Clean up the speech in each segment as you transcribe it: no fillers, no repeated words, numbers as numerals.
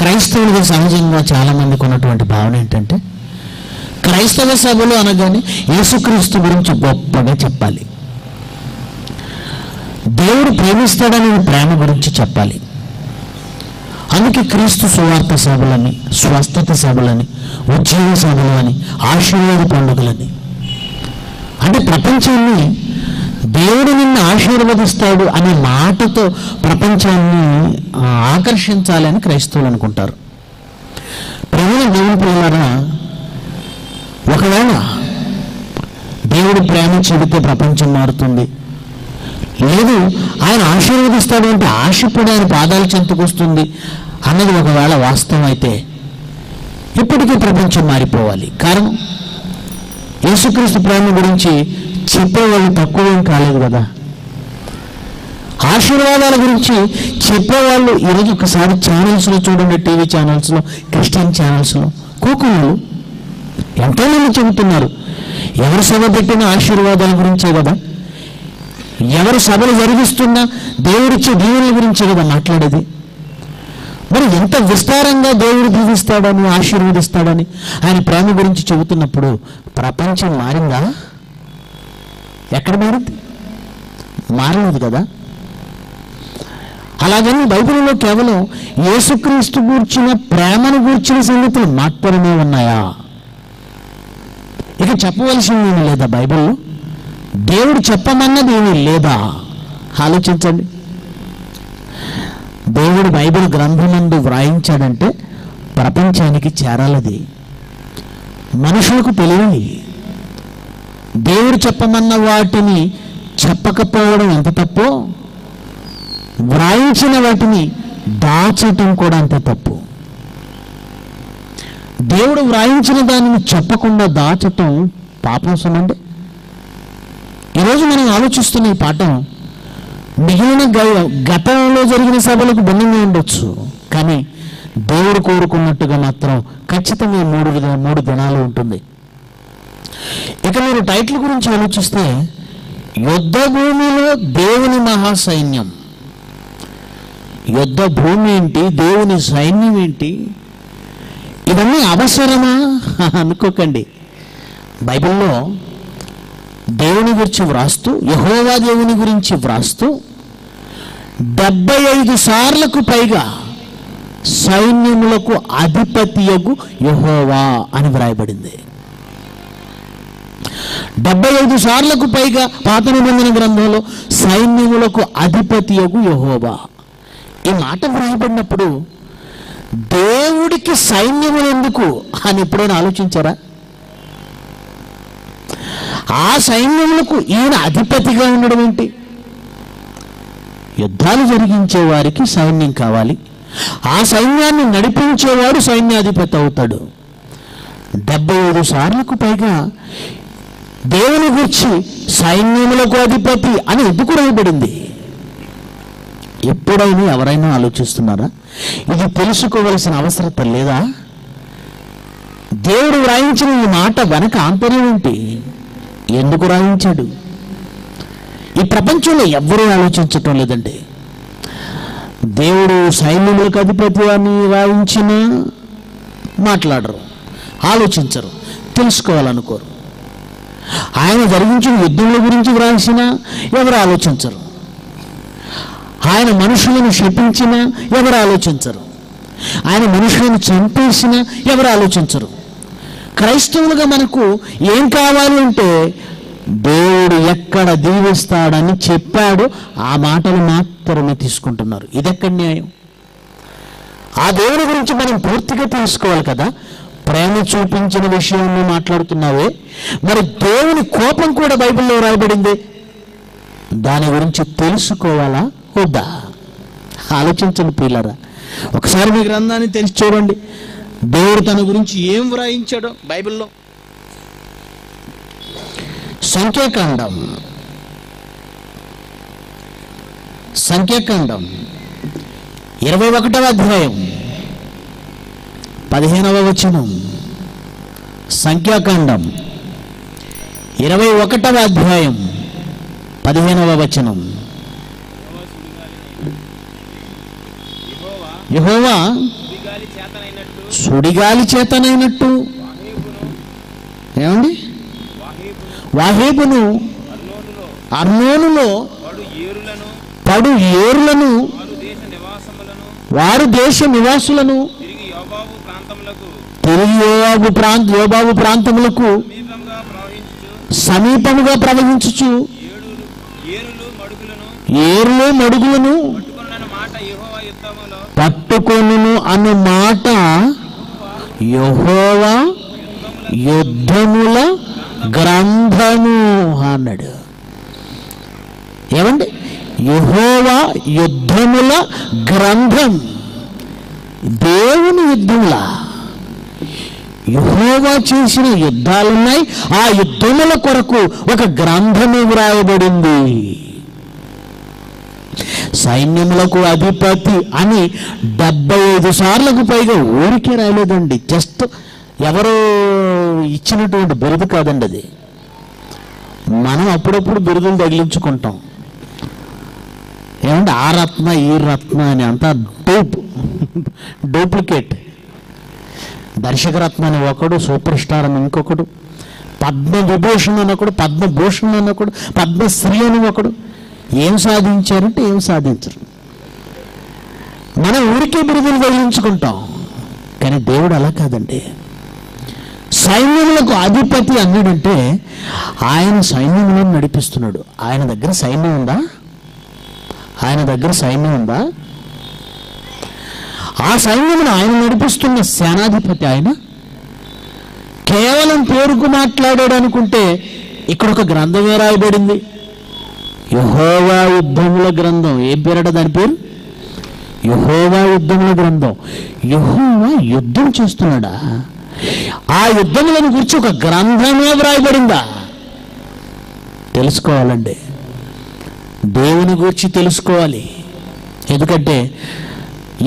క్రైస్తవులుగా సహజంగా చాలామందికి ఉన్నటువంటి భావన ఏంటంటే, క్రైస్తవ సభలు అనగానే యేసుక్రీస్తు గురించి గొప్పగా చెప్పాలి, దేవుడు ప్రేమిస్తాడని ప్రేమ గురించి చెప్పాలి. అందుకే క్రీస్తు సువార్త సభలని, స్వస్థత సభలని, ఉద్యోగ సభలు అని, ఆశీర్వాద పండుగలని, అంటే ప్రపంచాన్ని దేవుడు నిన్ను ఆశీర్వదిస్తాడు అనే మాటతో ప్రపంచాన్ని ఆకర్షించాలని క్రైస్తవులు అనుకుంటారు. ప్రేమ దేవుని ప్రేమరా, ఒకవేళ దేవుడు ప్రేమ చెబితే ప్రపంచం మారుతుంది, లేదు ఆయన ఆశీర్వదిస్తాడు అంటే ఆశపడి ఆయన పాదాల చెంతకు వస్తుంది అన్నది ఒకవేళ వాస్తవం అయితే ఇప్పటికీ ప్రపంచం మారిపోవాలి. కారణం, యేసుక్రీస్తు ప్రేమ గురించి చెప్పేవాళ్ళు తక్కువేం కాలేదు కదా. ఆశీర్వాదాల గురించి చెప్పేవాళ్ళు ఈరోజు ఒకసారి ఛానల్స్లో చూడండి, టీవీ ఛానల్స్లో, క్రిస్టియన్ ఛానల్స్లో కోకులు ఎంతోమంది చెబుతున్నారు. ఎవరు సభ పెట్టిన ఆశీర్వాదాల గురించే కదా, ఎవరు సభలు జరిగిస్తున్నా దేవుడిచ్చే దీవెనల గురించే కదా మాట్లాడేది. మరి ఎంత విస్తారంగా దేవుడు దీవిస్తాడని, ఆశీర్వదిస్తాడని ఆయన ప్రేమ గురించి చెబుతున్నప్పుడు ప్రపంచం మారిందా? ఎక్కడ మారింది? మారలేదు కదా. అలాగని బైబిల్లో కేవలం యేసుక్రీస్తు గూర్చిన ప్రేమను గూర్చిన సంగతులు మాత్రమే ఉన్నాయా? ఇక చెప్పవలసింది ఏమీ లేదా? బైబిల్లో దేవుడు చెప్పమన్నది ఏమీ లేదా? ఆలోచించండి. దేవుడు బైబిల్ గ్రంథమందు వ్రాయించాడంటే ప్రపంచానికి చేరాలది, మనుషులకు తెలియాలి. దేవుడు చెప్పమన్న వాటిని చెప్పకపోవడం ఎంత తప్పో, వ్రాయించిన వాటిని దాచటం కూడా అంత తప్పు. దేవుడు వ్రాయించిన దానిని చెప్పకుండా దాచటం పాపం సమండి. ఈరోజు మనం ఆలోచిస్తున్న ఈ పాఠం మిగిలిన గతంలో జరిగిన సభలకు భిన్నంగా ఉండొచ్చు, కానీ దేవుడు కోరుకున్నట్టుగా మాత్రం ఖచ్చితంగా మూడు దినాలు ఉంటుంది. ఇక మీరు టైటిల్ గురించి ఆలోచిస్తే, యుద్ధ భూమిలో దేవుని మహాసైన్యం. యుద్ధ భూమి ఏంటి, దేవుని సైన్యం ఏంటి, ఇవన్నీ అవసరమా అనుకోకండి. బైబిల్లో దేవుని గురించి వ్రాస్తూ, యెహోవా దేవుని గురించి వ్రాస్తూ 75 సార్లకు పైగా సైన్యములకు అధిపతియగు యెహోవా అని వ్రాయబడింది. 75 సార్లకు పైగా పాత నిబంధన గ్రంథంలో సైన్యములకు అధిపతియగు యెహోవా ఈ మాట వ్రాయబడినప్పుడు దేవుడికి సైన్యములు ఎందుకు అని ఎప్పుడైనా ఆలోచించారా? ఆ సైన్యములకు ఈయన అధిపతిగా ఉండడం ఏంటి? యుద్ధాలు జరిగించే వారికి సైన్యం కావాలి, ఆ సైన్యాన్ని నడిపించేవాడు సైన్యాధిపతి అవుతాడు. 75 సార్లకు పైగా దేవుని గురించి సైన్యములకు అధిపతి అని ఎందుకు రాయబడింది? ఎప్పుడైనా ఎవరైనా ఆలోచిస్తున్నారా? ఇది తెలుసుకోవలసిన అవసరం లేదా? దేవుడు వ్రాయించిన ఈ మాట వెనక ఆంతర్యం ఏంటి? ఎందుకు రాయించాడు? ఈ ప్రపంచంలో ఎవ్వరూ ఆలోచించటం లేదండి. దేవుడు సైన్యములకు అధిపతి అని రాయించినా మాట్లాడరు, ఆలోచించరు, తెలుసుకోవాలనుకోరు. ఆయన జరిగించిన యుద్ధముల గురించి వ్రాసినా ఎవరు ఆలోచించరు. ఆయన మనుషులను శపించినా ఎవరు ఆలోచించరు. ఆయన మనుషులను చంపేసినా ఎవరు ఆలోచించరు. క్రైస్తవులుగా మనకు ఏం కావాలి అంటే, దేవుడు ఎక్కడ దీవిస్తాడని చెప్పాడో ఆ మాటలు మాత్రమే తీసుకుంటున్నారు. ఇదెక్కడ న్యాయం? ఆ దేవుని గురించి మనం పూర్తిగా తెలుసుకోవాలి కదా. ప్రేమ చూపించిన విషయాన్ని మాట్లాడుతున్నావే, మరి దేవుని కోపం కూడా బైబిల్లో రాయబడింది, దాని గురించి తెలుసుకోవాలా వద్దా? ఆలోచించండి పిల్లరా. ఒకసారి మీ గ్రంథాన్ని తెలిసి చూడండి, దేవుడు తన గురించి ఏం వ్రాయించాడో బైబిల్లో. సంఖ్యాకాండం 21వ అధ్యాయం 15వ వచనం. సంఖ్యాకాండం 21వ అధ్యాయం 15వ వచనం. యెహోవా సుడిగాలి చేతనైనట్టు ఏమండి వాహేబును అర్నోనులో పడు ఏరులను వారు దేశ నివాసులను తిరిగి యోబాబు ప్రాంతములకు సమీపముగా ప్రవహించుచు ఏరులు మడుగులను పట్టుకొనును అన్న మాట యెహోవా యుద్ధముల గ్రంథము అన్నాడు. ఏమండి? యెహోవా యుద్ధముల గ్రంథం. దేవుని యుద్ధముల యెహోవా చేసిన యుద్ధాలున్నాయి. ఆ యుద్ధముల కొరకు ఒక గ్రంథము వ్రాయబడింది. సైన్యములకు అధిపతి అని 75 సార్లకు పైగా ఊరికే రాయలేదండి. జస్ట్ ఎవరో ఇచ్చినటువంటి బిరుదు కాదండి అది. మనం అప్పుడప్పుడు బిరుదులు తగిలించుకుంటాం. ఏమంటే ఆ రత్న ఈ రత్న అని అంతా డూప్లికేట్. దర్శకరత్న అని ఒకడు, సూపర్ స్టార్ అని ఇంకొకడు, పద్మవిభూషణ్ అని ఒకడు, పద్మభూషణ్ అని ఒకడు, పద్మశ్రీ అని ఒకడు. ఏం సాధించారంటే ఏం సాధించరు. మనం ఊరికే బిరుదులు తగిలించుకుంటాం. కానీ దేవుడు అలా కాదండి. సైన్యములకు అధిపతి అన్నాడంటే ఆయన సైన్యములను నడిపిస్తున్నాడు. ఆయన దగ్గర సైన్యం ఉందా? ఆయన దగ్గర సైన్యం ఉందా? ఆ సైన్యమును ఆయన నడిపిస్తున్న సేనాధిపతి ఆయన. కేవలం పేరుకు మాట్లాడాడు అనుకుంటే ఇక్కడ ఒక గ్రంథమే రాయబడింది, యెహోవా యుద్ధముల గ్రంథం. ఏం పేరట దాని పేరు? యెహోవా యుద్ధముల గ్రంథం. యెహోవా యుద్ధం చేస్తున్నాడా? ఆ యుద్ధములను గురించి ఒక గ్రంథమే వ్రాయబడిందా? తెలుసుకోవాలండి. దేవుని గురించి తెలుసుకోవాలి. ఎందుకంటే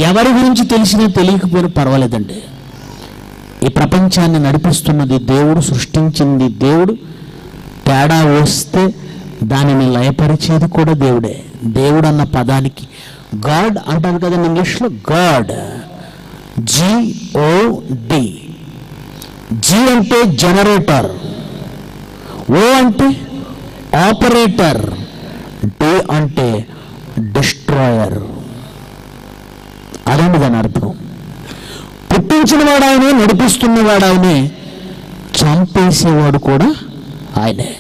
ఎవరి గురించి తెలిసినా తెలియకపోయినా పర్వాలేదండి. ఈ ప్రపంచాన్ని నడిపిస్తున్నది దేవుడు, సృష్టించింది దేవుడు. తేడా వస్తే దానిని లయపరిచేది కూడా దేవుడే. దేవుడు అన్న పదానికి గాడ్ అంటారు కదండి ఇంగ్లీష్లో. God, GOD. జీ అంటే జనరేటర్, ఓ అంటే ఆపరేటర్, డి అంటే డిస్ట్రాయర్. అదండి దాని అర్థం. పుట్టించిన వాడు ఆయనే, నడిపిస్తున్నవాడు ఆయనే, చంపేసేవాడు కూడా ఆయనే.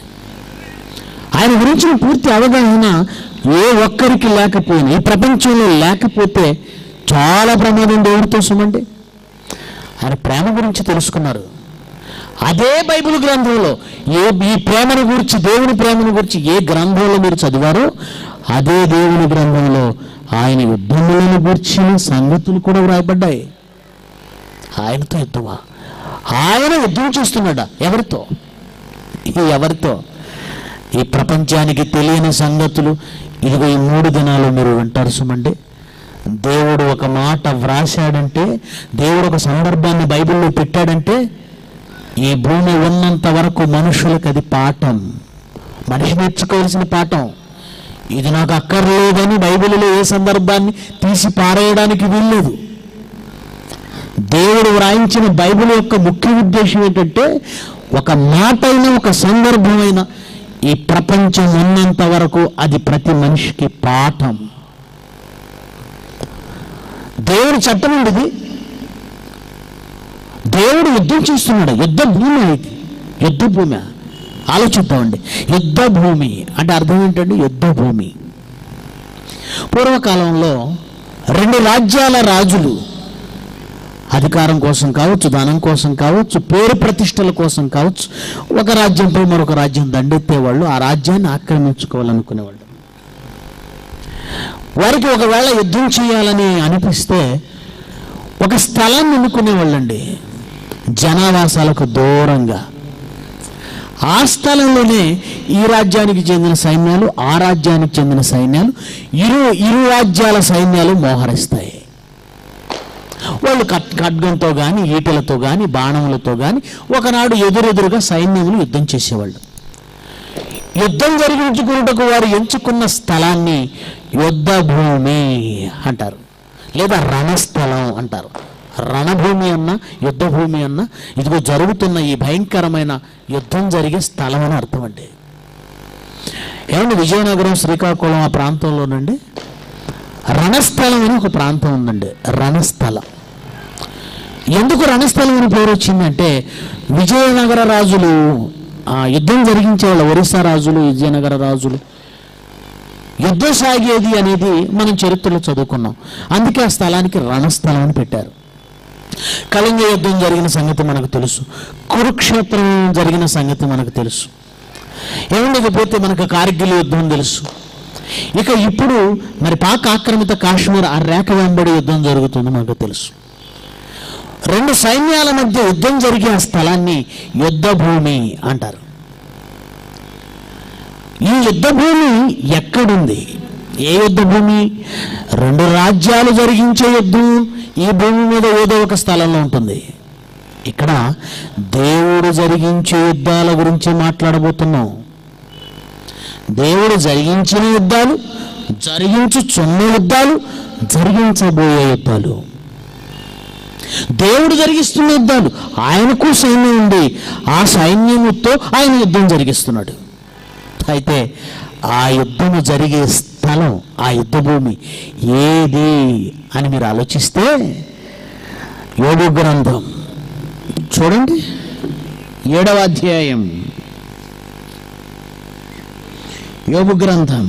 ఆయన గురించిన పూర్తి అవగాహన ఏ ఒక్కరికి లేకపోయినా, ఈ ప్రపంచంలో లేకపోతే చాలా ప్రమాదం దేవుడితో సుమండి. ఆయన ప్రేమ గురించి తెలుసుకున్నారు. అదే బైబిల్ గ్రంథంలో ఈ ప్రేమను గురించి, దేవుని ప్రేమను గురించి ఏ గ్రంథంలో మీరు చదివారో అదే దేవుని గ్రంథంలో ఆయన యుద్ధములను గురించిన సంగతులు కూడా వ్రాయబడ్డాయి. ఆయనతో యుద్ధమా? ఆయన యుద్ధం చేస్తున్నాడా? ఎవరితో? ఈ ప్రపంచానికి తెలియని సంగతులు ఇదిగో ఈ 3 దినాలు మీరు వింటారు సుమండి. దేవుడు ఒక మాట వ్రాశాడంటే, దేవుడు ఒక సందర్భాన్ని బైబిల్లో పెట్టాడంటే, ఈ భూమి ఉన్నంత వరకు మనుషులకు అది పాఠం. మనిషి నేర్చుకోవాల్సిన పాఠం. ఇది నాకు అక్కర్లేదని బైబిల్లో ఏ సందర్భాన్ని తీసి పారేయడానికి వీల్లేదు. దేవుడు వ్రాయించిన బైబిల్ యొక్క ముఖ్య ఉద్దేశం ఏంటంటే, ఒక మాట అయినా, ఒక సందర్భమైన ఈ ప్రపంచం ఉన్నంత వరకు అది ప్రతి మనిషికి పాఠం. దేవుడి చట్టం ఉండేది. దేవుడు యుద్ధం చేస్తున్నాడు. యుద్ధ భూమి ఇది. యుద్ధ భూమి ఆలోచిద్దామండి. యుద్ధ భూమి అంటే అర్థం ఏంటండి? యుద్ధ భూమి. పూర్వకాలంలో 2 రాజ్యాల రాజులు అధికారం కోసం కావచ్చు, ధనం కోసం కావచ్చు, పేరు ప్రతిష్టల కోసం కావచ్చు, ఒక రాజ్యంపై మరొక రాజ్యం దండెత్తేవాళ్ళు, ఆ రాజ్యాన్ని ఆక్రమించుకోవాలనుకునేవాళ్ళు. వారికి ఒకవేళ యుద్ధం చేయాలని అనిపిస్తే ఒక స్థలాన్ని ఎన్నుకునేవాళ్ళండి, జనావాసాలకు దూరంగా. ఆ స్థలంలోనే ఈ రాజ్యానికి చెందిన సైన్యాలు, ఆ రాజ్యానికి చెందిన సైన్యాలు, ఇరు రాజ్యాల సైన్యాలు మోహరిస్తాయి. వాళ్ళు ఖడ్గంతో కానీ, ఈటలతో కానీ, బాణములతో కానీ ఒకనాడు ఎదురెదురుగా సైన్యములు యుద్ధం చేసేవాళ్ళు. యుద్ధం జరిగించుకున్నటకు వారు ఎంచుకున్న స్థలాన్ని యుద్ధ భూమి అంటారు, లేదా రణస్థలం అంటారు. రణభూమి అన్న, యుద్ధభూమి అన్న, ఇదిగో జరుగుతున్న ఈ భయంకరమైన యుద్ధం జరిగే స్థలం అని అర్థం అండి. ఏమండి, విజయనగరం, శ్రీకాకుళం ఆ ప్రాంతంలోనండి రణస్థలం అని ఒక ప్రాంతం ఉందండి. రణస్థలం. ఎందుకు రణస్థలం అని పేరు వచ్చిందంటే, విజయనగర రాజులు యుద్ధం జరిగించేవాళ్ళు. ఒరిస్సా రాజులు, విజయనగర రాజులు యుద్ధం సాగేది అనేది మనం చరిత్రలో చదువుకున్నాం. అందుకే ఆ స్థలానికి రణస్థలం అని పెట్టారు. కళింగ యుద్ధం జరిగిన సంగతి మనకు తెలుసు. కురుక్షేత్రం జరిగిన సంగతి మనకు తెలుసు. ఏముండకపోతే మనకు కార్గిల్ యుద్ధం తెలుసు. ఇక ఇప్పుడు మరి పాక్ ఆక్రమిత కాశ్మీర్ ఆ రేఖ వెంబడి యుద్ధం జరుగుతుంది మనకు తెలుసు. రెండు సైన్యాల మధ్య యుద్ధం జరిగే ఆ స్థలాన్ని యుద్ధ భూమి అంటారు. ఈ యుద్ధ భూమి ఎక్కడుంది? ఏ యుద్ధ భూమి? రెండు రాజ్యాలు జరిగించే యుద్ధం ఈ భూమి మీద ఏదో ఒక స్థలంలో ఉంటుంది. ఇక్కడ దేవుడు జరిగించే యుద్ధాల గురించి మాట్లాడబోతున్నాం. దేవుడు జరిగించిన యుద్ధాలు, జరిగించుచున్న యుద్ధాలు, జరిగించబోయే యుద్ధాలు. దేవుడు జరిగిస్తున్న యుద్ధాలు, ఆయనకు సైన్యం ఉంది, ఆ సైన్యముతో ఆయన యుద్ధం జరిగిస్తున్నాడు. అయితే ఆ యుద్ధము జరిగే స్థలం, ఆ యుద్ధ భూమి ఏది అని మీరు ఆలోచిస్తే, యోబు గ్రంథం చూడండి, 7వ అధ్యాయం. యోబు గ్రంథం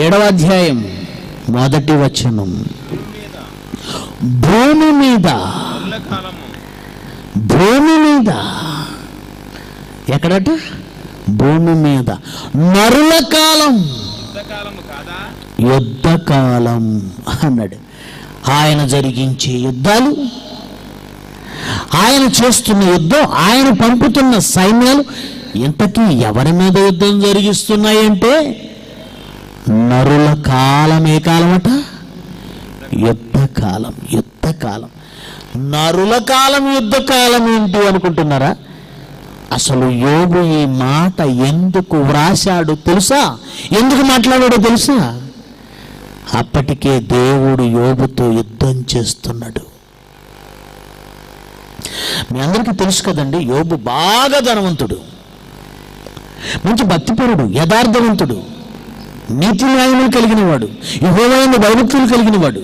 7వ అధ్యాయం 1వ వచనం. భూమి మీద, భూమి మీద, ఎక్కడట? భూమి మీద నరుల కాలం, యుద్ధకాలం అన్నాడు. ఆయన జరిగించే యుద్ధాలు, ఆయన చేస్తున్న యుద్ధం, ఆయన పంపుతున్న సైన్యాలు ఇంతకీ ఎవరి మీద యుద్ధం జరిగిస్తున్నాయంటే నరుల కాలం. ఏ కాలమట? యుద్ధకాలం. యుద్ధకాలం. నరుల కాలం, యుద్ధకాలం ఏంటి అనుకుంటున్నారా? అసలు యోబు ఈ మాట ఎందుకు వ్రాశాడు తెలుసా? ఎందుకు మాట్లాడాడో తెలుసా? అప్పటికే దేవుడు యోబుతో యుద్ధం చేస్తున్నాడు. మీ అందరికీ తెలుసు కదండి, యోబు బాగా ధనవంతుడు, మంచి భక్తిపరుడు, యథార్థవంతుడు, నీతి న్యాయములు కలిగిన వాడు, యెహోవాయందు భయభక్తులు కలిగిన వాడు.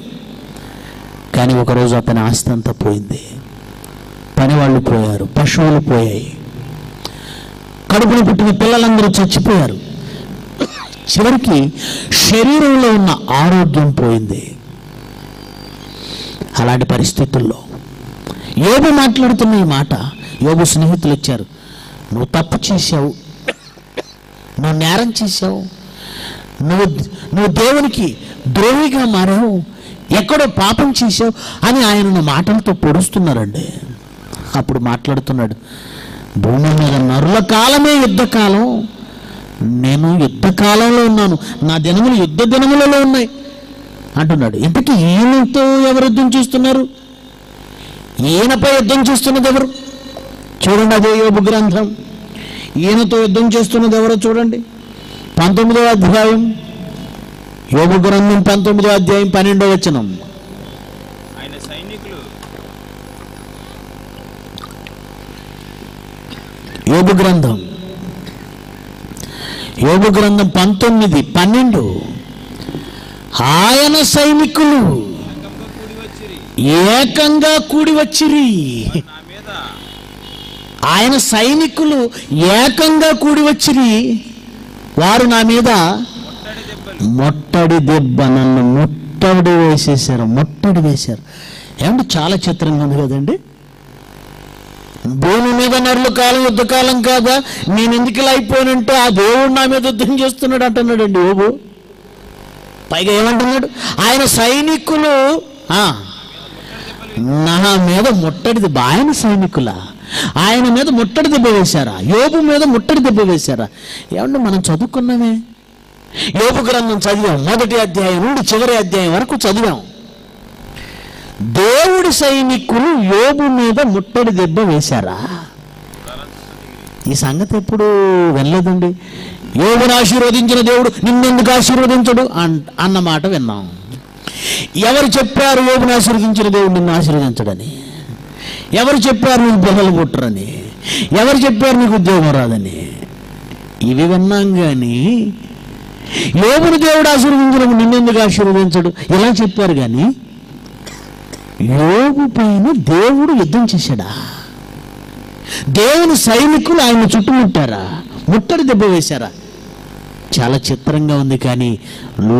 కానీ ఒకరోజు అతని ఆస్తి అంతా పోయింది. పనివాళ్ళు పోయారు, పశువులు పోయాయి, కడుపును పుట్టిన పిల్లలందరూ చచ్చిపోయారు. చివరికి శరీరంలో ఉన్న ఆరోగ్యం పోయింది. అలాంటి పరిస్థితుల్లో యోబు మాట్లాడుతున్న ఈ మాట యోబు స్నేహితులు వచ్చారు. నువ్వు తప్పు చేశావు, నువ్వు నేరం చేశావు, నువ్వు దేవునికి ద్రోహిగా మారావు, ఎక్కడో పాపం చేశావు అని ఆయనను మాటలతో పొడుస్తున్నారండి. అప్పుడు మాట్లాడుతున్నాడు, భూమి మీద నరుల కాలమే యుద్ధకాలం, నేను యుద్ధకాలంలో ఉన్నాను, నా దినములు యుద్ధ దినములలో ఉన్నాయి అంటున్నాడు. ఇంతకీ ఈయనతో ఎవరు యుద్ధం చేస్తున్నారు? ఈయనపై యుద్ధం చేస్తున్నది ఎవరు? చూడండి, అదే యోబు గ్రంథం. ఈయనతో యుద్ధం చేస్తున్నది ఎవరో చూడండి. 19వ అధ్యాయం, యోబు గ్రంథం 19వ అధ్యాయం 12వ వచనం. యోబు గ్రంథం 19:12. ఆయన సైనికులు ఏకంగా కూడి వచ్చిరి. ఆయన సైనికులు ఏకంగా కూడి వచ్చిరి. వారు నా మీద మొట్టడి దెబ్బ, నన్ను ముట్టడి వేసేసారు, ముట్టడి వేశారు. ఏమంటే చాలా చిత్రంగా ఉంది కదండి. భూమి మీద నరుల కాలం యుద్ధకాలం కాదా, నేను ఎందుకు ఇలా అయిపోయానంటే ఆ దేవుడు నా మీద యుద్ధం చేస్తున్నాడు అంటున్నాడండి యోబు. పైగా ఏమంటున్నాడు? ఆయన సైనికులు నా మీద ముట్టడి దెబ్బ. ఆయన సైనికుల ఆయన మీద ముట్టడి దెబ్బ వేశారా? యోబు మీద ముట్టడి దెబ్బ వేశారా? ఏమంటే మనం చదువుకున్నామే, యోబు గ్రంథం చదివాం, 1వ అధ్యాయం నుండి చివరి అధ్యాయం వరకు చదివాం. దేవుడి సైనికులు యోబు మీద ముట్టడి దెబ్బ వేశారా? ఈ సంగతి ఎప్పుడు వినలేదండి. యోబును ఆశీర్వదించిన దేవుడు నిన్నెందుకు ఆశీర్వదించడు అన్న మాట విన్నాం. ఎవరు చెప్పారు యోబుని ఆశీర్వదించిన దేవుడు నిన్ను ఆశీర్వదించడని? ఎవరు చెప్పారు నీకు పిల్లలు పుట్టరని? ఎవరు చెప్పారు నీకు ఉద్యోగం రాదని? ఇవి విన్నాం కానీ యోబుని దేవుడు ఆశీర్వదించడం నిన్నెందుకు ఆశీర్వదించడు ఇలా చెప్పారు. కానీ యోబు పైన దేవుడు యుద్ధం చేశాడా? దేవుని సైనికులు ఆయన చుట్టుముట్టారా? ముట్టడి దెబ్బ వేశారా? చాలా చిత్రంగా ఉంది. కానీ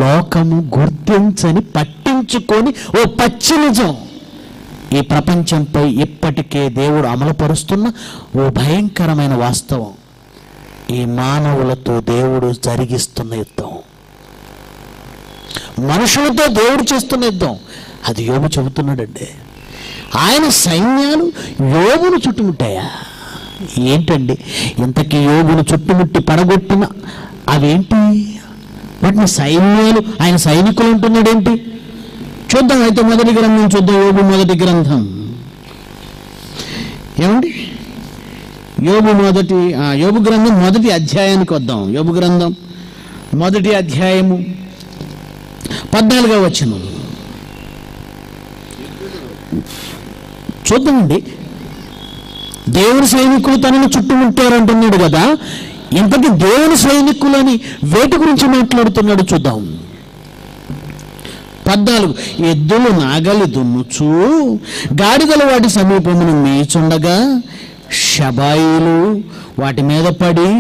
లోకము గుర్తించని, పట్టించుకొని ఓ పచ్చి నిజం ఈ ప్రపంచంపై ఇప్పటికే దేవుడు అమలుపరుస్తున్న ఓ భయంకరమైన వాస్తవం. ఈ మానవులతో దేవుడు జరిగిస్తున్న యుద్ధం, మనుషులతో దేవుడు చేస్తున్న యుద్ధం, అది యోబు చెబుతున్నాడండి. ఆయన సైన్యాలు యోబును చుట్టుముట్టాయా? ఏంటండి ఇంతకీ యోబును చుట్టుముట్టి పడగొట్టిన అవేంటి? వాటిని సైన్యాలు, ఆయన సైనికులు అంటున్నాడేంటి? చూద్దాం అయితే మొదటి గ్రంథం చూద్దాం. యోబు మొదటి గ్రంథం ఏమండి? యోబు గ్రంథం మొదటి అధ్యాయానికి వద్దాం. యోబు గ్రంథం మొదటి అధ్యాయము 14వ వచనం చూద్దామండి. దేవుని సైనికులు తనను చుట్టుముట్టారు అంటున్నాడు కదా, ఇంతకీ దేవుని సైనికులని వేటి గురించి మాట్లాడుతున్నాడు చూద్దాం. 14 ఎద్దులు నాగలి దున్నుచు గాడిదలు వాటి సమీపమును మేచుండగా షబాయిలు వాటి మీద పడి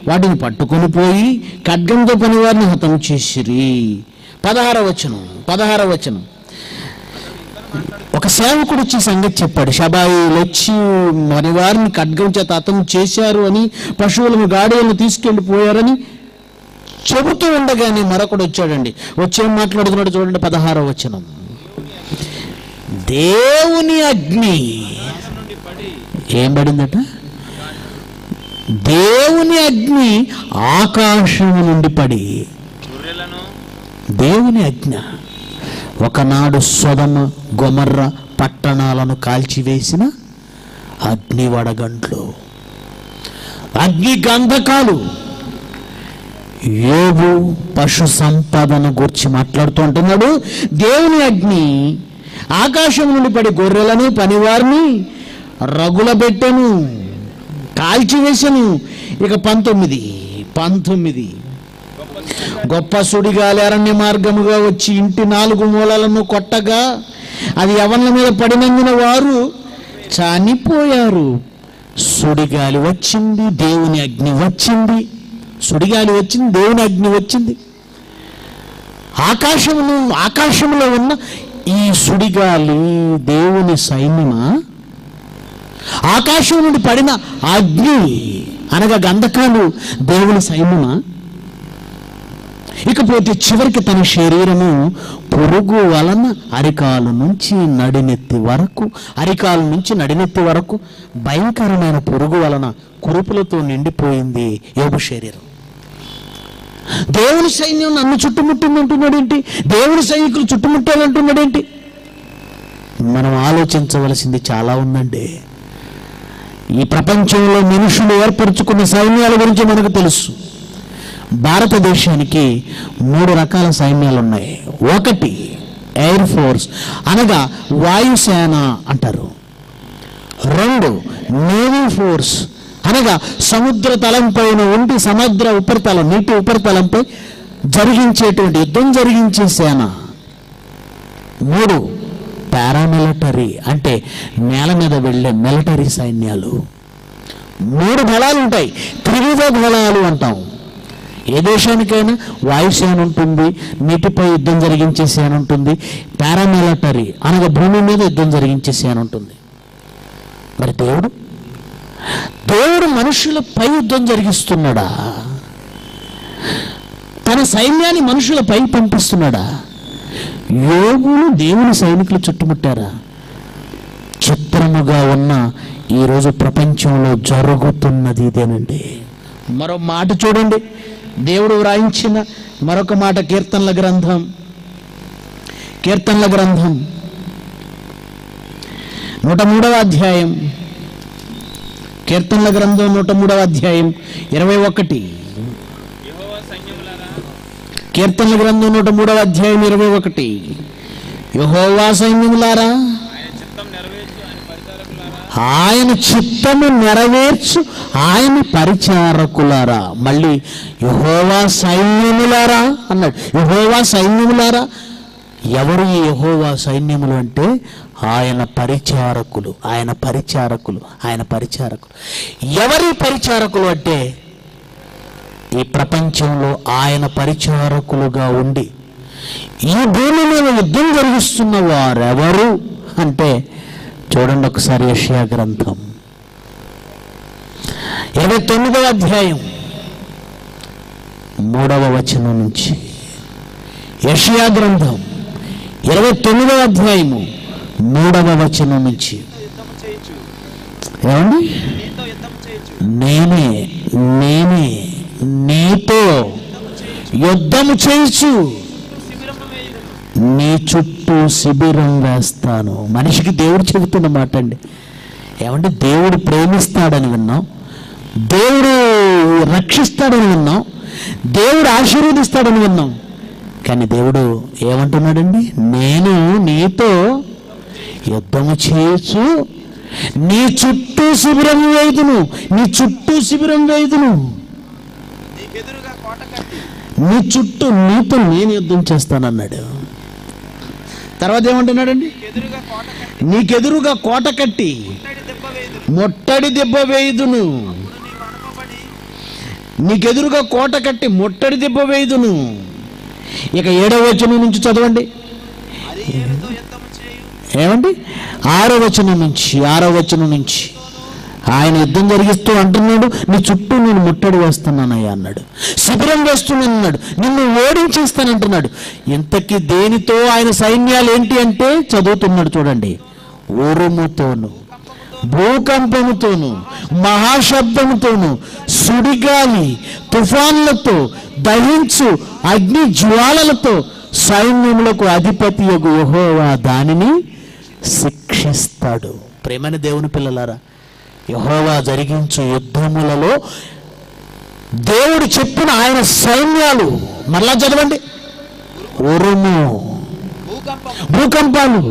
వాటిని పట్టుకొని పోయి ఖడ్గంతో పనివారిని హతం చేసిరి. 16వ వచనం ఒక సేవకుడు వచ్చి సంగతి చెప్పాడు. షబాయిలు వచ్చి పనివారిని ఖడ్గం చేత హతం చేశారు అని, పశువులను గాడిదలను తీసుకెళ్ళిపోయారని చెబుతూ ఉండగానే మరొకడు వచ్చాడండి. వచ్చేం మాట్లాడుతున్నాడు చూడండి. 16వ వచనం దేవుని అగ్ని ఏం పడిందట? దేవుని అగ్ని ఆకాశము నుండి పడి, దేవుని అగ్ని ఒకనాడు సొదొమ గొమొర్రా పట్టణాలను కాల్చివేసిన అగ్ని వడగండ్లు, అగ్ని గంధకాలు. యోబు పశు సంపదను గురించి మాట్లాడుతూ అంటున్నాడు. దేవుని అగ్ని ఆకాశం నుండి పడి గొర్రెలను పనివారిని రగులబెట్టెను, కాల్చివేసెను. ఇక 19 గొప్ప సుడిగాలి అరణ్య మార్గముగా వచ్చి ఇంటి 4 మూలలను కొట్టగా అది యవనుల మీద పడినందున వారు చనిపోయారు. సుడిగాలి వచ్చింది, దేవుని అగ్ని వచ్చింది. సుడిగాలి వచ్చింది, దేవుని అగ్ని వచ్చింది. ఆకాశంలో ఉన్న ఈ సుడిగాలి దేవుని సైన్యమా? ఆకాశం నుండి పడిన అగ్ని అనగా గంధకాలు దేవుని సైన్యమా? ఇకపోతే చివరికి తన శరీరము పురుగు వలన అరికాల నుంచి నడినెత్తి వరకు భయంకరమైన పురుగు వలన కురుపులతో నిండిపోయింది యోబు శరీరం. దేవుని సైన్యం నన్ను చుట్టుముట్టింది అంటున్నాడేంటి? దేవుని సైనికులు చుట్టుముట్టాలంటున్నాడేంటి? మనం ఆలోచించవలసింది చాలా ఉందండి. ఈ ప్రపంచంలో మనుషులు ఏర్పరచుకున్న సైన్యాల గురించి మనకు తెలుసు. భారతదేశానికి 3 రకాల సైన్యాలు ఉన్నాయి. 1 ఎయిర్ ఫోర్స్ అనగా వాయుసేన అంటారు. 2 నేవీ ఫోర్స్ అనగా సముద్ర తలంపైన ఉండి సముద్ర ఉపరితలం, నీటి ఉపరితలంపై జరిగించేటువంటి యుద్ధం జరిగించే సేన. 3 పారామిలిటరీ అంటే నేల మీద వెళ్ళే మిలిటరీ సైన్యాలు. 3 దళాలు ఉంటాయి, త్రివిధ దళాలు అంటాం. ఏ దేశానికైనా వాయుసేన ఉంటుంది, నీటిపై యుద్ధం జరిగించే సేన ఉంటుంది, పారామిలిటరీ అనగా భూమి మీద యుద్ధం జరిగించే సేన ఉంటుంది. మరి దేవుడు మనుషులపై యుద్ధం జరిగిస్తున్నాడా? తన సైన్యాన్ని మనుషులపై పంపిస్తున్నాడా? యోబును దేవుని సైనికులు చుట్టుముట్టారా? చిత్రముగా ఉన్న ఈరోజు ప్రపంచంలో జరుగుతున్నది ఇదేనండి. మరో మాట చూడండి, దేవుడు వ్రాయించిన మరొక మాట. కీర్తనల గ్రంథం 103వ అధ్యాయం. కీర్తనల గ్రంథం 103వ అధ్యాయం 21. కీర్తనల గ్రంథం 103వ అధ్యాయం 21. యెహోవా సైన్యములారా, ఆయన చిత్తము నెరవేర్చు ఆయన పరిచారకులారా. మళ్ళీ యెహోవా సైన్యములారా అన్నాడు. యెహోవా సైన్యములారా. ఎవరు ఈ యెహోవా సైన్యములు అంటే ఆయన పరిచారకులు, ఆయన పరిచారకులు, ఆయన పరిచారకులు. ఎవరి పరిచారకులు అంటే ఈ ప్రపంచంలో ఆయన పరిచారకులుగా ఉండి ఈ భూమి మీద యుద్ధం జరిగిస్తున్న వారెవరు అంటే చూడండి ఒకసారి యెషయా గ్రంథం 29వ అధ్యాయం 3వ వచనం నుంచి. యెషయా గ్రంథం 29వ అధ్యాయము 3వ వచనం నుంచి. ఏమండి? నేనే నీతో యుద్ధము చేయొచ్చు, నీ చుట్టూ శిబిరం వేస్తాను. మనిషికి దేవుడు చెబుతున్న మాట అండి. ఏమంటే దేవుడు ప్రేమిస్తాడని విన్నాం, దేవుడు రక్షిస్తాడని విన్నాం, దేవుడు ఆశీర్వదిస్తాడని విన్నాం. కానీ దేవుడు ఏమంటున్నాడండి? నేను నీతో యుద్ధము చేయొచ్చు, నీ చుట్టూ శిబిరం వేయుదును, నీ చుట్టూ శిబిరం వేయుదును, నీ చుట్టూ నీతో నేను యుద్ధం చేస్తానన్నాడు. తర్వాత ఏమంటున్నాడండి? నీకెదురుగా కోట కట్టి మొట్టడి దెబ్బ వేయుదును. నీకెదురుగా కోట కట్టి మొట్టడి దెబ్బ వేయుదును. ఇక 7వ వచనం నుంచి చదవండి. ఏమండి? 6వ వచనం నుంచి ఆయన యుద్ధం జరిగిస్తూ అంటున్నాడు, నీ చుట్టూ నేను ముట్టడి వేస్తున్నానయ్యా అన్నాడు, శిబిరం వేస్తున్నాను అన్నాడు, నిన్ను ఓడించేస్తానంటున్నాడు. ఇంతకీ దేనితో ఆయన సైన్యాలు ఏంటి అంటే చదువుతున్నాడు చూడండి. ఉరుముతోను, భూకంపముతోను, మహాశబ్దముతోను, సుడిగాలి, తుఫాన్లతో, దహించు అగ్ని జ్వాలలతో సైన్యములకు అధిపతి యెహోవా దానిని శిక్షిస్తాడు. ప్రేమైన దేవుని పిల్లలారా, యెహోవా జరిగించు యుద్ధములలో దేవుడు చెప్పిన ఆయన సైన్యాలు మరలా చదవండి. ఉరుము, భూకంపాలు,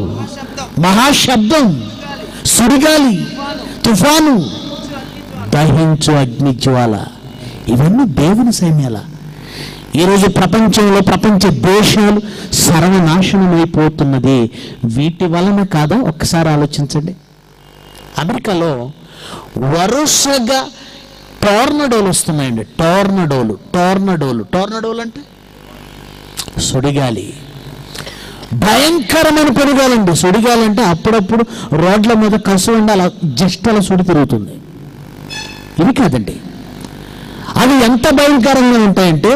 మహాశబ్దం, సుడిగాలి, తుఫాను, దహించు అగ్ని జ్వాల, ఇవన్నీ దేవుని సైన్యాల. ఈరోజు ప్రపంచంలో ప్రపంచ దేశాలు సర్వనాశనం అయిపోతున్నది వీటి వలన కాదా? ఒక్కసారి ఆలోచించండి. అమెరికాలో వరుసగా టోర్నడోలు వస్తున్నాయండి. టోర్నడోలు అంటే సుడిగాలి, భయంకరమైన పెనుగాలండి. సుడిగాలి అంటే అప్పుడప్పుడు రోడ్ల మీద కసువండి అలా జస్ట్ అలా సుడి తిరుగుతుంది. ఇది కాదండి, అవి ఎంత భయంకరంగా ఉంటాయంటే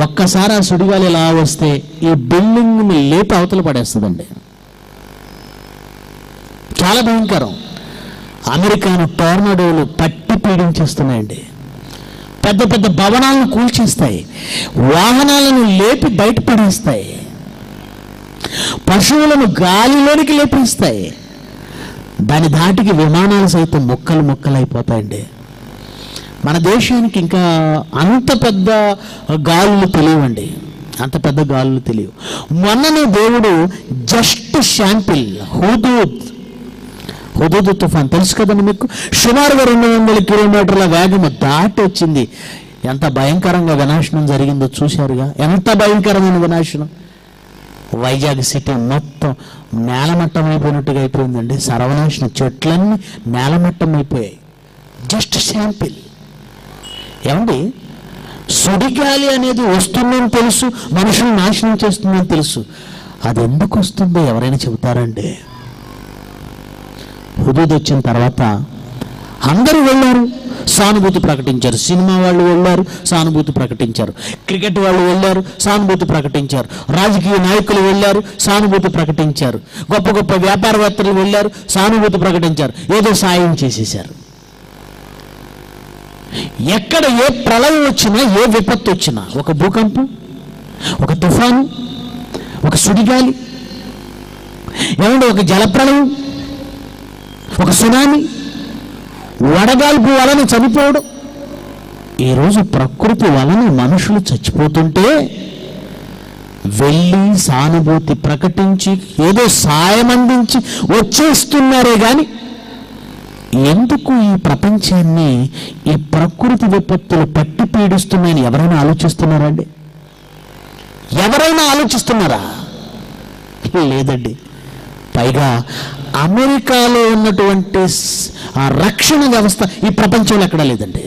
ఒక్కసారి ఆ సుడిగాలి ఎలా వస్తే ఈ బిల్డింగ్ని లేపి అవతల పడేస్తుందండి. చాలా భయంకరం. అమెరికాను టోర్నడోలు పట్టి పీడించేస్తున్నాయండి. పెద్ద పెద్ద భవనాలను కూల్చేస్తాయి, వాహనాలను లేపి బయటపడేస్తాయి, పశువులను గాలిలోనికి లేపేస్తాయి. దాని ధాటికి విమానాలు సైతం ముక్కలు ముక్కలైపోతాయండి. మన దేశానికి ఇంకా అంత పెద్ద గాలులు తెలియవండి, అంత పెద్ద గాలులు తెలియవు. మొన్ననే దేవుడు జస్ట్ శాంపిల్ హుదూద్ తుఫాన్ తెలుసు కదండి మీకు. సుమారుగా 200 కిలోమీటర్ల వేగము దాటి వచ్చింది. ఎంత భయంకరంగా వినాశనం జరిగిందో చూశారుగా. ఎంత భయంకరమైన వినాశనం. వైజాగ్ సిటీ మొత్తం నేలమట్టం అయిపోయినట్టుగా అయిపోయిందండి. సర్వనాశనం, చెట్లన్నీ నేలమట్టం అయిపోయాయి. Just sample. ఏమండి, సుడిగాలి అనేది వస్తుందని తెలుసు, మనుషులు నాశనం చేస్తుందని తెలుసు. అది ఎందుకు వస్తుందో ఎవరైనా చెబుతారండి? హుదూద్ వచ్చిన తర్వాత అందరూ వెళ్ళారు, సానుభూతి ప్రకటించారు. సినిమా వాళ్ళు వెళ్ళారు, సానుభూతి ప్రకటించారు. క్రికెట్ వాళ్ళు వెళ్ళారు, సానుభూతి ప్రకటించారు. రాజకీయ నాయకులు వెళ్ళారు, సానుభూతి ప్రకటించారు. గొప్ప గొప్ప వ్యాపారవేత్తలు వెళ్ళారు, సానుభూతి ప్రకటించారు. ఏదో సాయం చేసేశారు. ఎక్కడ ఏ ప్రళయం వచ్చినా, ఏ విపత్తు వచ్చినా, ఒక భూకంపం, ఒక తుఫాను, ఒక సుడిగాలి, ఏమంటే ఒక జలప్రళయం, ఒక సునామీ, వడగాల్పు వలన చనిపోవడం, ఈరోజు ప్రకృతి వలన మనుషులు చచ్చిపోతుంటే వెళ్ళి సానుభూతి ప్రకటించి ఏదో సాయం అందించి వచ్చేస్తున్నారే కానీ ఎందుకు ఈ ప్రపంచాన్ని ఈ ప్రకృతి విపత్తులు పట్టి పీడిస్తున్నాయని ఎవరైనా ఆలోచిస్తున్నారండి? ఎవరైనా ఆలోచిస్తున్నారా? లేదండి. పైగా అమెరికాలో ఉన్నటువంటి ఆ రక్షణ వ్యవస్థ ఈ ప్రపంచంలో ఎక్కడా లేదండి.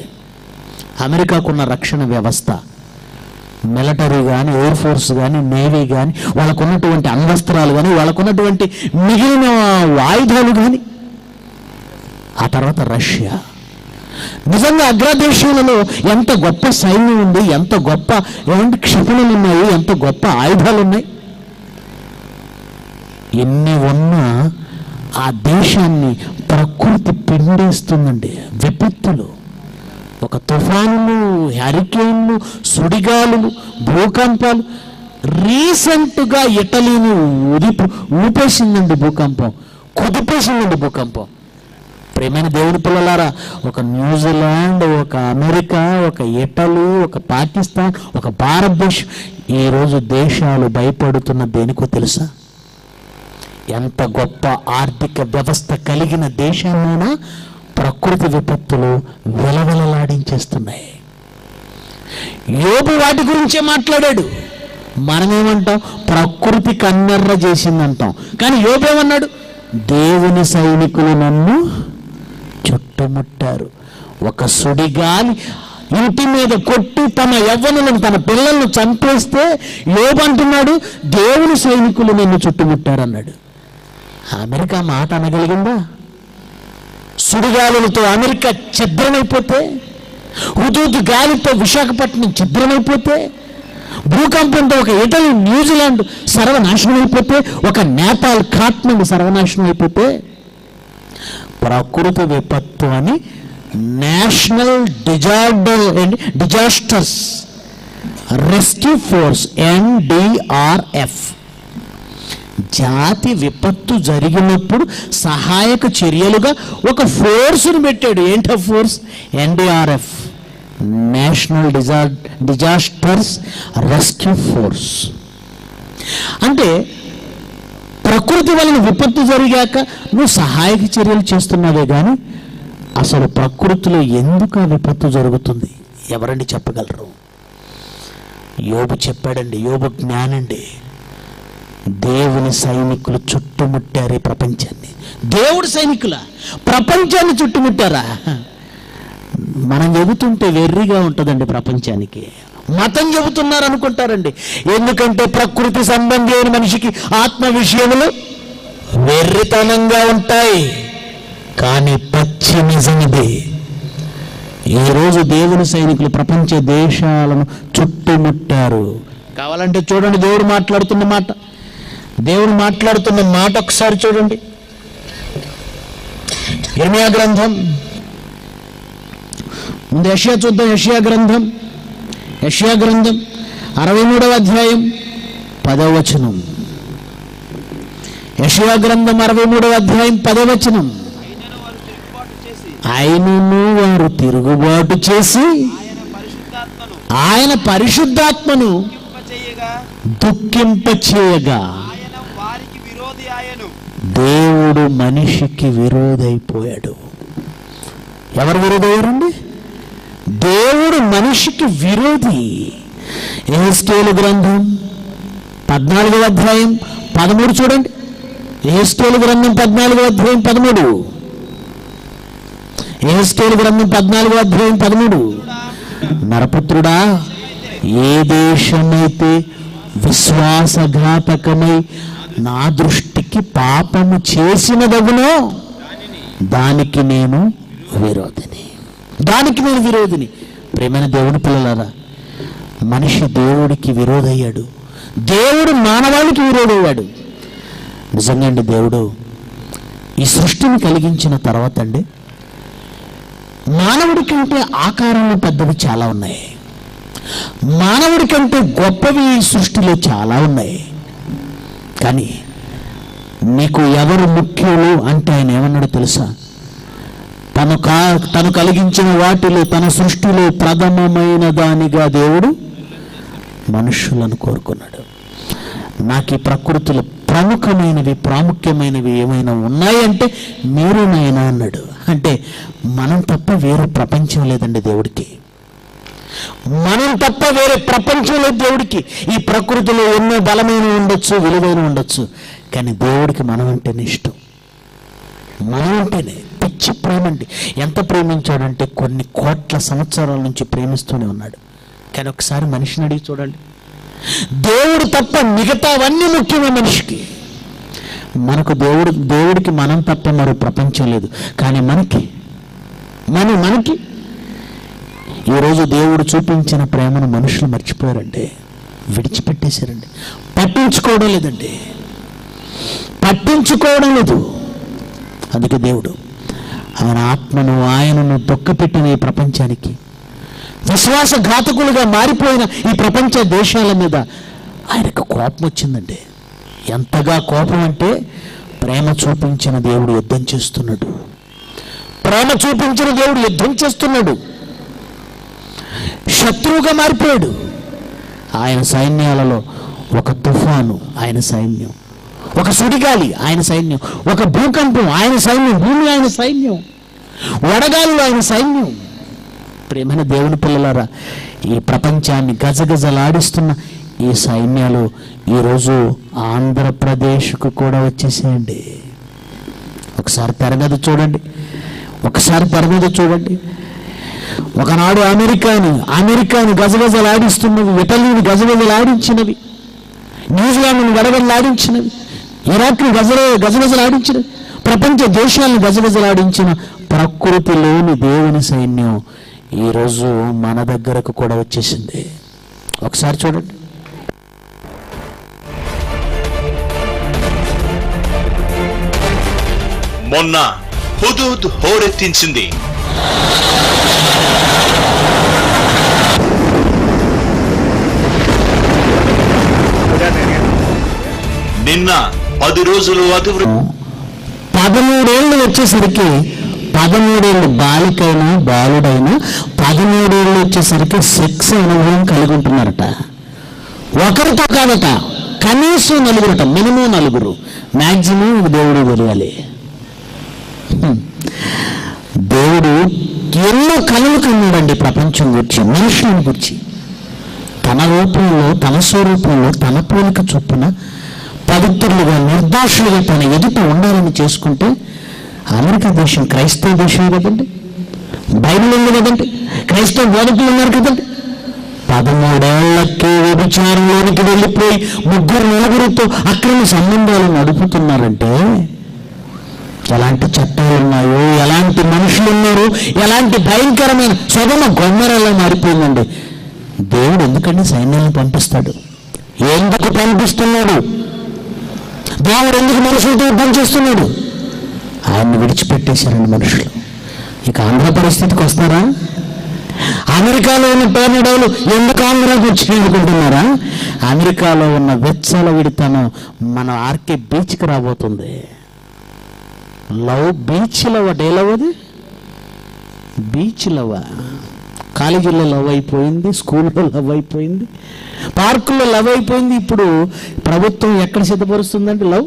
అమెరికాకున్న రక్షణ వ్యవస్థ, మిలిటరీ కానీ, ఎయిర్ ఫోర్స్ కానీ, నేవీ కానీ, వాళ్ళకున్నటువంటి అంగస్త్రాలు కానీ, వాళ్ళకున్నటువంటి మిగిలిన ఆయుధాలు కానీ, ఆ తర్వాత రష్యా, నిజంగా అగ్రదేశాలలో ఎంత గొప్ప సైన్యం ఉంది, ఎంత గొప్ప క్షిపణులు ఉన్నాయి, ఎంత గొప్ప ఆయుధాలు ఉన్నాయి. ఎన్ని ఉన్నా ఆ దేశాన్ని ప్రకృతి పిండేస్తుందండి. విపత్తులు, ఒక తుఫానులు, హరికేన్లు, సుడిగాలులు, భూకంపాలు. రీసెంట్గా ఇటలీని ఊపేసిందండి భూకంపం, కుదిపేసిందండి భూకంపం. ప్రియమైన దేవుని పిల్లలారా, ఒక న్యూజిలాండ్, ఒక అమెరికా, ఒక ఇటలీ, ఒక పాకిస్తాన్, ఒక భారతదేశం, ఈరోజు దేశాలు భయపడుతున్న దేనికో తెలుసా? ఎంత గొప్ప ఆర్థిక వ్యవస్థ కలిగిన దేశాన్నైనా ప్రకృతి విపత్తులు విలవిలలాడించేస్తున్నాయి. యోబు వాటి గురించే మాట్లాడాడు. మనమేమంటాం? ప్రకృతి కన్నెర్ర చేసిందంటాం. కానీ యోబు ఏమన్నాడు? దేవుని సైనికులు నన్ను చుట్టుముట్టారు. ఒక సుడిగాలి ఇంటి మీద కొట్టి తమ యవ్వనులను, తన పిల్లలను చంపేస్తే యోబు అంటున్నాడు, దేవుని సైనికులు నన్ను చుట్టుముట్టారు అన్నాడు. అమెరికా మాట అనగలిగిందా? సుడిగాలులతో అమెరికా ఛిద్రమైపోతే, హుదూదు గాలితో విశాఖపట్నం ఛిద్రమైపోతే, భూకంపంతో ఒక ఇటలీ, న్యూజిలాండ్ సర్వనాశనం అయిపోతే, ఒక నేపాల్, కాఠ్మండు సర్వనాశనం అయిపోతే, ప్రకృతి విపత్తు అని national disasters rescue force NDRF జాతి విపత్తు జరిగినప్పుడు సహాయక చర్యలుగా ఒక ఫోర్సును పెట్టాడు. ఏంటో force? NDRF, national disasters rescue force. అంటే ప్రకృతి వలన విపత్తు జరిగాక నువ్వు సహాయక చర్యలు చేస్తున్నావే కానీ అసలు ప్రకృతిలో ఎందుకు ఆ విపత్తు జరుగుతుంది ఎవరండి చెప్పగలరు? యోబు చెప్పాడండి. యోబు జ్ఞానండి. దేవుని సైనికులు చుట్టుముట్టారు ఈ ప్రపంచాన్ని. దేవుడి సైనికుల ప్రపంచాన్ని చుట్టుముట్టారా? మనం చెబుతుంటే వెర్రిగా ఉంటుందండి ప్రపంచానికి. మతం చెబుతున్నారు అనుకుంటారండి. ఎందుకంటే ప్రకృతి సంబంధి అయిన మనిషికి ఆత్మ విషయములు వెర్రితనంగా ఉంటాయి. కానీ పచ్చి నిజమిది. ఈరోజు దేవుని సైనికులు ప్రపంచ దేశాలను చుట్టుముట్టారు. కావాలంటే చూడండి దేవుడు మాట్లాడుతున్న మాట. దేవుడు మాట్లాడుతున్న మాట ఒకసారి చూడండి. ఇర్మియా గ్రంథం, ముందు యెషయా చూద్దాం. యెషయా గ్రంథం 63వ అధ్యాయం 10వ వచనం. యెషయా గ్రంథం 63వ అధ్యాయం 10వ వచనం. ఆయనను వారు తిరుగుబాటు చేసి ఆయన పరిశుద్ధాత్మను దుఃఖింపచేయగా దేవుడు మనిషికి విరోధైపోయాడు. ఎవరు విరోధయ్యారండి? దేవుడు మనిషికి విరోధి. యెహెజ్కేలు గ్రంథం 14వ అధ్యాయం 13 చూడండి. యెహెజ్కేలు గ్రంథం 14వ అధ్యాయం 13. యెహెజ్కేలు గ్రంథం 14వ అధ్యాయం 13. నరపుత్రుడా, ఏ దేశమైతే విశ్వాసఘాతకమై నా దృష్టికి పాపము చేసినదగునో దానికి నేను విరోధిని. ప్రేమైన దేవుని పిల్లలారా, మనిషి దేవుడికి విరోధయ్యాడు. దేవుడు మానవాళికి విరోధయ్యాడు. నిజంగా అండి, దేవుడు ఈ సృష్టిని కలిగించిన తర్వాత అండి, మానవుడి కంటే ఆకారంలో పెద్దవి చాలా ఉన్నాయి. మానవుడి కంటే గొప్పవి ఈ సృష్టిలో చాలా ఉన్నాయి. కానీ నీకు ఎవరు ముఖ్యులు అంటే ఆయన ఏమన్నాడు తెలుసా? తను కలిగించిన వాటిలో, తన సృష్టిలో ప్రథమమైన దానిగా దేవుడు మనుషులను కోరుకున్నాడు. నాకు ఈ ప్రకృతిలో ప్రముఖమైనవి ప్రాముఖ్యమైనవి ఏమైనా ఉన్నాయంటే మీరు నాయన అన్నాడు. అంటే మనం తప్ప వేరే ప్రపంచం లేదండి దేవుడికి. మనం తప్ప వేరే ప్రపంచం లేదు దేవుడికి. ఈ ప్రకృతిలో ఎన్నో బలమైన ఉండొచ్చు, విలువైన ఉండొచ్చు, కానీ దేవుడికి మనం అంటేనే ఇష్టం. మనం అంటేనే పిచ్చి ప్రేమ అండి. ఎంత ప్రేమించాడంటే కొన్ని కోట్ల సంవత్సరాల నుంచి ప్రేమిస్తూనే ఉన్నాడు. కానీ ఒకసారి మనిషిని అడిగి చూడండి, దేవుడు తప్ప మిగతావన్నీ ముఖ్యమే మనిషికి. మనకు దేవుడికి మనం తప్ప మరో ప్రపంచం లేదు. కానీ మనకి ఈరోజు దేవుడు చూపించిన ప్రేమను మనుషులు మర్చిపోయారండి, విడిచిపెట్టేశారండి. పట్టించుకోవడం లేదు. అందుకే దేవుడు ఆయన ఆత్మను ఆయనను తొక్కపెట్టిన ఈ ప్రపంచానికి, విశ్వాసఘాతకులుగా మారిపోయిన ఈ ప్రపంచ దేశాల మీద ఆయనకు కోపం వచ్చిందండి. ఎంతగా కోపం అంటే ప్రేమ చూపించిన దేవుడు యుద్ధం చేస్తున్నాడు. శత్రువుగా మారిపోయాడు. ఆయన సైన్యాలలో ఒక తుఫాను ఆయన సైన్యం, ఒక సుడిగాలి ఆయన సైన్యం, ఒక భూకంపం ఆయన సైన్యం, భూమి ఆయన సైన్యం, వడగాలు ఆయన సైన్యం. ప్రేమైన దేవుని పిల్లలారా, ఈ ప్రపంచాన్ని గజగజలాడిస్తున్న ఈ సైన్యాలు ఈరోజు ఆంధ్రప్రదేశ్కు కూడా వచ్చేసేయండి. ఒకసారి తెర మీద చూడండి. ఒకనాడు అమెరికాని గజగజలాడిస్తున్నవి, ఇటలీని గజగజలాడించినవి, న్యూజిలాండ్ని గడగడలాడించినవి, ఇరాక్ని గజగజలాడించినవి, ప్రపంచ దేశాలను గజగజలాడించిన ప్రకృతిలోని దేవుని సైన్యం ఈరోజు మన దగ్గరకు కూడా వచ్చేసింది. ఒకసారి చూడండి. మొన్న హుదూద్ హోరెత్తించింది. నిన్న 10 రోజులు 13 ఏళ్ళు వచ్చేసరికి, 13 ఏళ్ళు బాలికైనా బాలుడైనా 13 ఏళ్ళు వచ్చేసరికి సెక్స్ అనుభవం కలిగి ఉంటున్నారట. ఒకరితో కాదట, కనీసం నలుగురట, మినిమం 4, మ్యాక్సిమం దేవుడు తెలియాలి. దేవుడు ఎన్నో కళలు కన్నాడండి ప్రపంచం గురించి, మనుషులను గురించి. తన రూపంలో, తన స్వరూపంలో, తన పోలిక చొప్పున పవిత్రులుగా, నిర్దోషులుగా తన ఎదుట ఉండాలని చేసుకుంటే, అమెరికా దేశం క్రైస్తవ దేశం కదండి, బైబిల్ ఉంది కదండి, క్రైస్తవ బోధకులు ఉన్నారు కదండి. 13 ఏళ్లకే వ్యభిచారంలోనికి వెళ్ళిపోయి 3-4 అక్రమ సంబంధాలు నడుపుతున్నారంటే ఎలాంటి చట్టాలు ఉన్నాయో, ఎలాంటి మనుషులు ఉన్నారు, ఎలాంటి భయంకరమైన సొదమ గొమ్మరలా మారిపోయిందండి. దేవుడు ఎందుకంటే సైన్యాన్ని పంపిస్తాడు? ఎందుకు పంపిస్తున్నాడు? దేవుడు ఎందుకు మనుషులతో యుద్ధం చేస్తున్నాడు? ఆయన్ని విడిచిపెట్టేశారండి మనుషులు. ఇక ఆంధ్ర పరిస్థితికి వస్తారా? అమెరికాలో ఉన్న టోర్నడోలు ఎందుకు ఆంధ్రాకి వచ్చి అనుకుంటున్నారా? అమెరికాలో ఉన్న వెచ్చల విడితనం మన ఆర్కే బీచ్కి రాబోతుంది. బీచ్ లవ్, డే లవ్, అది బీచ్ లవ్. కాలేజీలో లవ్ అయిపోయింది, స్కూల్లో లవ్ అయిపోయింది, పార్కుల్లో లవ్ అయిపోయింది. ఇప్పుడు ప్రభుత్వం ఎక్కడ సిద్ధపరుస్తుందంటే లవ్.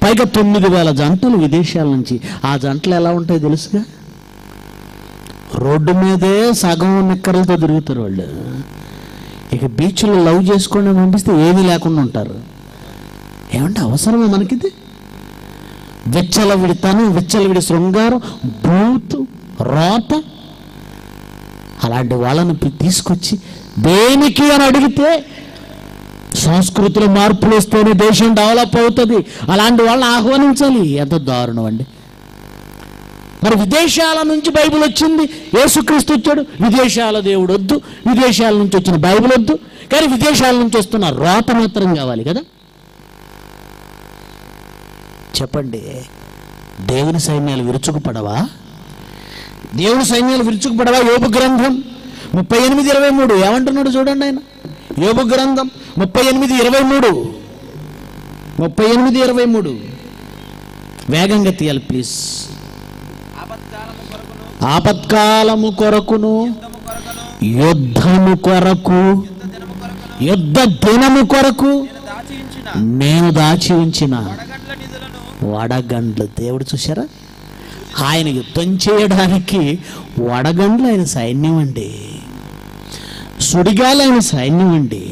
పైగా 9,000 జంటలు విదేశాల నుంచి. ఆ జంటలు ఎలా ఉంటాయో తెలుసుగా? రోడ్డు మీదే సగం నిక్కరలతో తిరుగుతారు వాళ్ళు. ఇక బీచ్లో లవ్ చేసుకోండి పంపిస్తే ఏమీ లేకుండా ఉంటారు. ఏమంటే అవసరమా మనకిది? విచ్చలవిడి శృంగారం, బూతు, రోత, అలాంటి వాళ్ళని తీసుకొచ్చి దేనికి అని అడిగితే సంస్కృతిలో మార్పులు వస్తేనే దేశం డెవలప్ అవుతుంది. అలాంటి వాళ్ళని ఆహ్వానించాలి. ఎంత దారుణం అండి! మరి విదేశాల నుంచి బైబిల్ వచ్చింది, యేసుక్రీస్తు వచ్చాడు. విదేశాల దేవుడు వద్దు, విదేశాల నుంచి వచ్చిన బైబిల్ వద్దు, కానీ విదేశాల నుంచి వస్తున్న రోత మాత్రం కావాలి కదా. చెప్పండి, దేవుని సైన్యాలు విరుచుకుపడవా? యోబు గ్రంథం 38:23 ఏమంటున్నాడు చూడండి. ఆయన యోబు గ్రంథం 38:23 వేగంగా తీయాలి ప్లీజ్. ఆపత్కాలము కొరకును, యుద్ధము కొరకు, యుద్ధ దినము కొరకు నేను దాచి ఉంచిన వడగండ్లు. దేవుడు చూశారా, ఆయన యుద్ధం చేయడానికి వడగండ్లు ఆయన సైన్యం అండి, సుడిగాలి ఆయన సైన్యం అండి,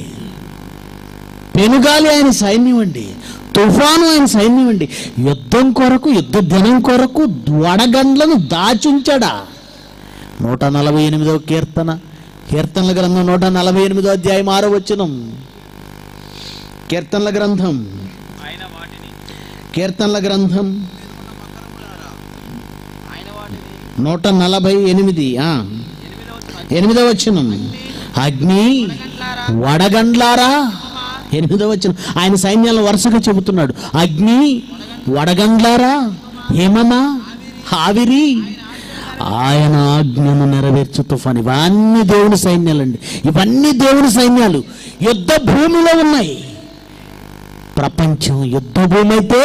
పెనుగాలి ఆయన సైన్యం అండి, తుఫాను ఆయన సైన్యం అండి. యుద్ధం కొరకు, యుద్ధ దినం కొరకు వడగండ్లను దాచుంచాడా. 148వ కీర్తనల గ్రంథం 148వ అధ్యాయం 6వ వచనం. కీర్తనల గ్రంథం 148 8వ వచనం. అగ్ని వడగండ్లారా, 8వ వచనం. ఆయన సైన్యాలను వరుసగా చెబుతున్నాడు. అగ్ని వడగండ్లారా, హిమమా, ఆవిరి, ఆయన ఆజ్ఞను నెరవేర్చు తుఫాను. ఇవన్నీ దేవుని సైన్యాలండి, ఇవన్నీ దేవుని సైన్యాలు యుద్ధ భూమిలో ఉన్నాయి. ప్రపంచం యుద్ధ భూమి అయితే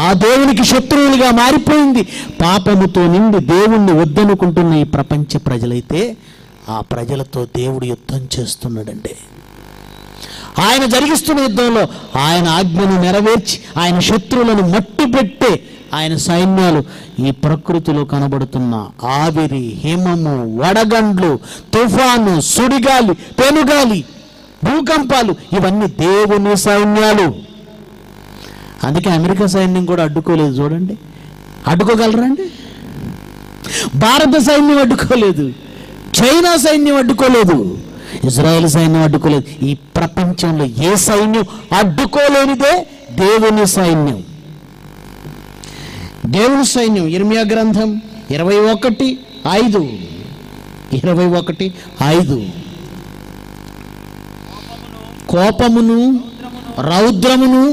ఆ దేవునికి శత్రువులుగా మారిపోయింది. పాపముతో నిండి దేవుణ్ణి వద్దనుకుంటున్న ఈ ప్రపంచ ప్రజలైతే ఆ ప్రజలతో దేవుడు యుద్ధం చేస్తున్నాడండి. ఆయన జరిగిస్తున్న యుద్ధంలో ఆయన ఆజ్ఞను నెరవేర్చి ఆయన శత్రువులను మట్టిపెట్టే ఆయన సైన్యాలు ఈ ప్రకృతిలో కనబడుతున్న ఆవిరి, హిమము, వడగండ్లు, తుఫాను, సుడిగాలి, పెనుగాలి, భూకంపాలు ఇవన్నీ దేవుని సైన్యాలు. అందుకే అమెరికా సైన్యం కూడా అడ్డుకోలేదు. చూడండి, అడ్డుకోగలరండి? భారత సైన్యం అడ్డుకోలేదు, చైనా సైన్యం అడ్డుకోలేదు, ఇజ్రాయెల్ సైన్యం అడ్డుకోలేదు. ఈ ప్రపంచంలో ఏ సైన్యం అడ్డుకోలేనిదే దేవుని సైన్యం. దేవుని సైన్యం. ఇర్మియా గ్రంథం 21:5. కోపమును, రౌద్రమును,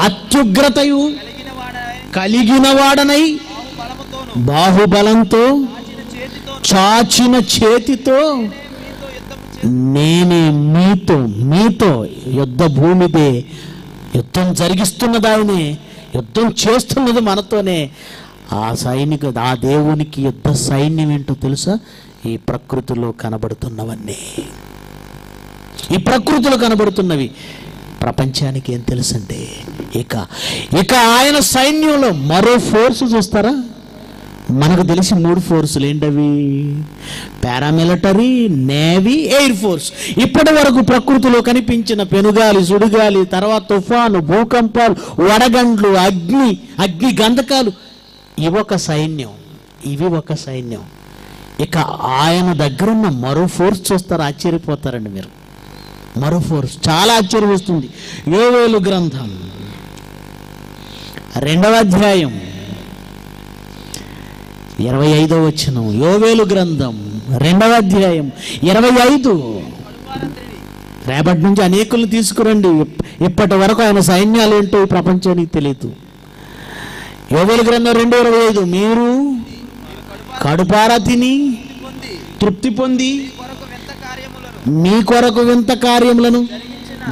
అత్యుగ్రతయు కలిగిన వాడనై, బాహుబలంతో, చాచిన చేతితో నేనే మీతో యుద్ధ భూమిదే, యుద్ధం జరిగిస్తున్నది ఆయనే, యుద్ధం చేస్తున్నది మనతోనే. ఆ దేవునికి యుద్ధ సైన్యం ఏంటో తెలుసా? ఈ ప్రకృతిలో కనబడుతున్నవన్నీ, ఈ ప్రకృతిలో కనబడుతున్నవి ప్రపంచానికి ఏం తెలుసండి? ఇక ఆయన సైన్యంలో మరో ఫోర్స్ చూస్తారా? మనకు తెలిసి 3 ఫోర్సులు ఏంటవి? Paramilitary, navy, air force. ఇప్పటి వరకు ప్రకృతిలో కనిపించిన పెనుగాలి, సుడిగాలి, తర్వాత తుఫాను, భూకంపాలు, వడగండ్లు, అగ్ని గంధకాలు ఇవి ఒక సైన్యం. ఇక ఆయన దగ్గర ఉన్న మరో ఫోర్స్ చూస్తారు, ఆశ్చర్యపోతారండి మీరు. మరో ఫోర్స్ చాలా ఆశ్చర్యం వస్తుంది. యోవేలు గ్రంథం 2వ అధ్యాయం 25వ వచనం. యోవేలు గ్రంథం 2వ అధ్యాయం 25. రేపటి నుంచి అనేకులు తీసుకురండి. ఇప్పటి వరకు ఆయన సైన్యాలు ఏంటో ఈ ప్రపంచానికి తెలియదు. యోవేలు గ్రంథం 2:25. మీరు కడుపారా తిని తృప్తి పొంది మీ కొరకు వింత కార్యములను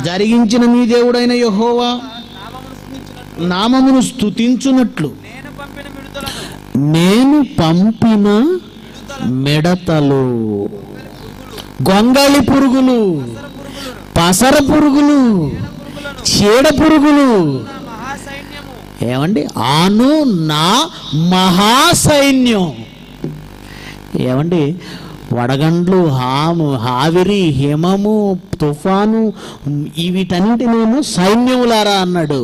జరిగించిన మీ దేవుడైన యెహోవా నామమును స్తుతించునట్లు నేను పంపిన మిడతలు, గొంగళి పురుగులు, పసర పురుగులు, చీడ పురుగులు, ఏమండి, ఆను నా మహాసైన్యం. ఏమండి, వడగండ్లు, ఆవిరి, హిమము, తుఫాను వీటన్నిటినేమో సైన్యములారా అన్నాడు.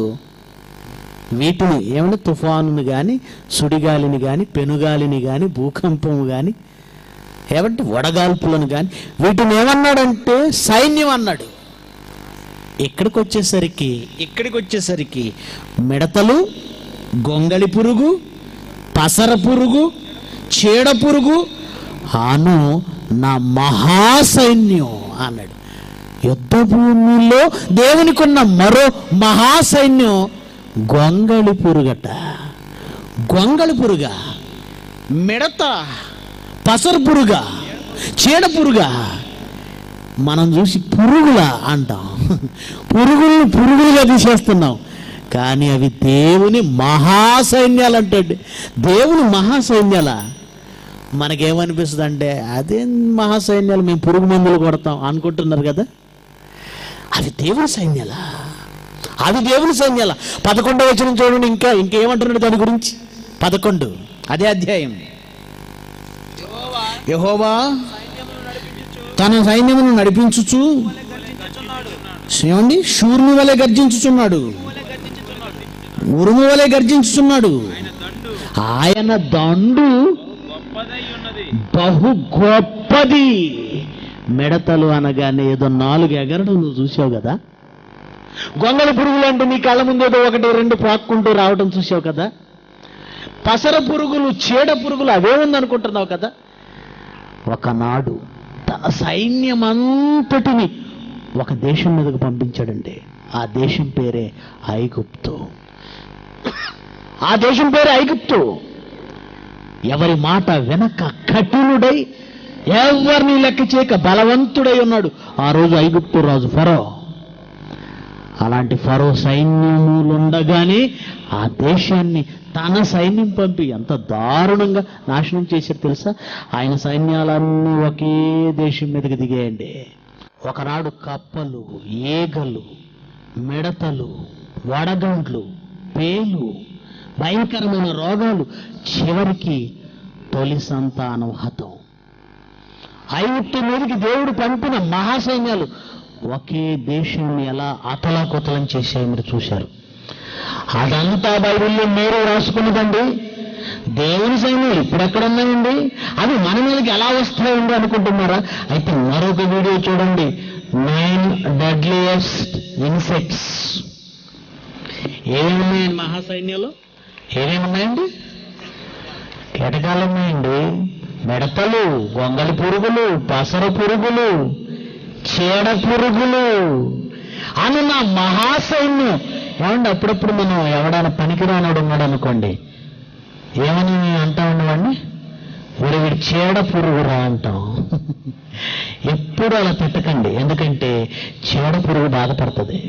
వీటిని ఏమంటే తుఫానుని కానీ, సుడిగాలిని కానీ, పెనుగాలిని కానీ, భూకంపము కానీ, ఏమంటే వడగాల్పులను కానీ వీటిని ఏమన్నాడంటే సైన్యం అన్నాడు. ఇక్కడికి వచ్చేసరికి మిడతలు, గొంగళి పురుగు, పసర పురుగు, చీడ పురుగు, ఆను నా మహాసైన్యం అన్నాడు. యుద్ధ భూమిలో దేవునికి ఉన్న మరో మహాసైన్యం గొంగళి పురుగట. గొంగళి పురుగా, మిడత, పసర పురుగా, చీడ పురుగా మనం చూసి పురుగులా అంటాం. పురుగులుగా తీసేస్తున్నాం. కానీ అవి దేవుని మహాసైన్యాలు అంటాడు. దేవుని మహాసైన్యాల మనకేమనిపిస్తుంది అంటే అదే మహాసైన్యాలు, మేము పురుగు మందులు కొడతాం అనుకుంటున్నారు కదా. అవి దేవుని సైన్యాలా? అవి దేవుని సైన్యాలా? 11వ వచనం చూడండి, ఇంకేమంటున్నాడు దాని గురించి. 11 అదే అధ్యాయం. యెహోవా తన సైన్యమును నడిపించుచు చూడండి, శూరుని వలె గర్జించుచున్నాడు, ఉరుము వలె గర్జించుచున్నాడు. ఆయన దండు బహు గొప్పది. మిడతలు అనగానే ఏదో 4 ఎగరడం నువ్వు చూసావు కదా. గొంగళ పురుగులు అంటే నీ కళ్ళ ముందు ఏదో 1-2 పాక్కుంటూ రావడం చూసావు కదా. పసర పురుగులు, చీడ పురుగులు అవే ఉందనుకుంటున్నావు కదా. ఒకనాడు తన సైన్యం అంతటిని ఒక దేశం మీదకు పంపించాడండి. ఆ దేశం పేరే ఐగుప్తు. ఆ దేశం పేరే ఐగుప్తు. ఎవరి మాట వెనక కఠినుడై, ఎవరిని లెక్క చేయక బలవంతుడై ఉన్నాడు ఆ రోజు ఐగుప్తు రాజు ఫరో. అలాంటి ఫరో సైన్యములుండగానే ఆ దేశాన్ని తన సైన్యం పంపి ఎంత దారుణంగా నాశనం చేశారు తెలుసా. ఆయన సైన్యాలన్నీ ఒకే దేశం మీదకి దిగాయండి. ఒకనాడు కప్పలు, ఈగలు, మిడతలు, వడగండ్లు, పేలు, భయంకరమైన రోగాలు, చివరికి తొలి సంతానం హతం. ఐగుప్తు మీదకి దేవుడు పంపిన మహాసైన్యాలు ఒకే దేశాన్ని ఎలా అతలాకుతలం చేశాయి మీరు చూశారు. అదంతా బైబిల్లో మీరు రాసుకున్నదండి. దేవుని సైన్యాలు ఇప్పుడెక్కడున్నాయండి? అవి మన మీదకి ఎలా వస్తాయండి అనుకుంటున్నారా? అయితే మరొక వీడియో చూడండి, 9 deadliest insects. ఏమేమున్నాయండి మహాసైన్యాలు? ఏమేమున్నాయండి? కీటకాలు ఉన్నాయండి, మిడతలు, గొంగళి పురుగులు, పసర పురుగులు, చీడ పురుగులు అని నా మహాసైన్యం. ఏమండి, అప్పుడప్పుడు మనం ఎవడైనా పనికిరానోడు ఉన్నాడు అనుకోండి, ఏమని అంటా ఉండవండి, వీడి చీడ పురుగురా అంటాం. ఎప్పుడు అలా తిట్టకండి, ఎందుకంటే చీడ పురుగు బాధపడుతుంది.